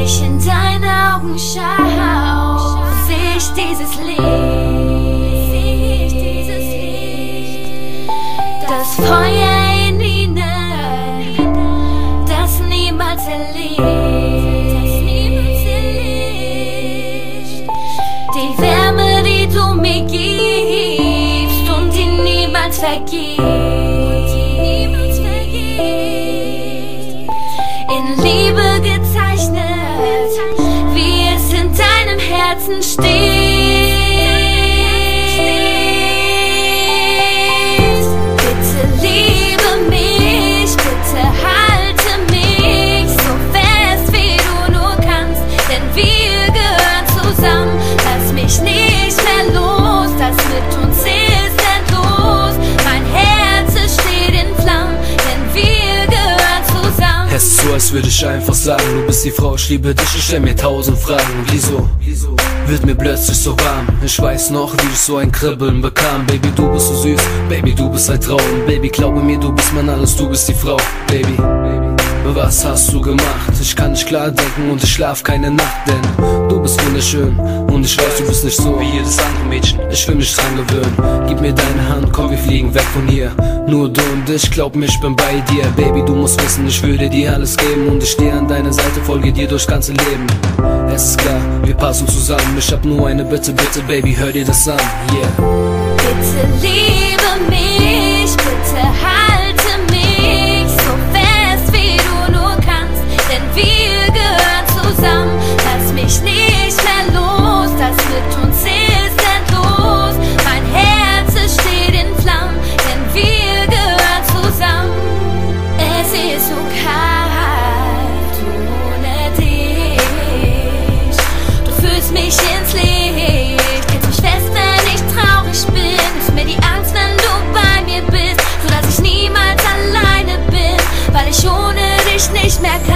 ich in deine Augen schau, seh ich dieses Licht, das Feuer in ihnen, das niemals erlischt, die Wärme, die du mir gibst und die niemals vergisst, in Liebe gezeichnet, wie es in deinem Herzen steht. Bitte liebe mich, bitte halte mich so fest, wie du nur kannst, denn wir gehören zusammen. Lass mich nicht mehr los, das mit uns ist endlos. Mein Herz es steht in Flammen, denn wir gehören zusammen. Es ist so, als würde ich einfach sagen, du bist die Frau, ich liebe dich, ich stell mir 1000 Fragen. Wieso wird mir plötzlich so warm? Ich weiß noch, wie ich so ein Kribbeln bekam. Baby, du bist so süß, Baby, du bist ein Traum. Baby, glaube mir, du bist mein alles, du bist die Frau. Baby, was hast du gemacht? Ich kann nicht klar denken und ich schlaf keine Nacht, denn du bist wunderschön und ich weiß, du bist nicht so wie jedes andere Mädchen. Ich will mich dran gewöhnen, gib mir deine Hand, komm, wir fliegen weg von hier. Nur du und ich, glaub mir, ich bin bei dir. Baby, du musst wissen, ich würde dir alles geben und ich stehe an deiner Seite, folge dir durchs ganze Leben. Es ist klar, wir passen zusammen, ich hab nur eine Bitte, bitte, Baby, hör dir das an, yeah. Bitte liebe mich, bitte halte mich so fest, wie du nur kannst, denn wir gehören zusammen. Lass mich nicht mehr los, das mit uns ist endlos. Mein Herz es steht in Flammen, denn wir gehören zusammen. Es ist so kalt ohne dich, du führst mich ins Licht, hältst mich fest, wenn ich traurig bin, nimmst mir die Angst, wenn du bei mir bist, sodass ich niemals alleine bin, weil ich ohne dich nicht mehr kann.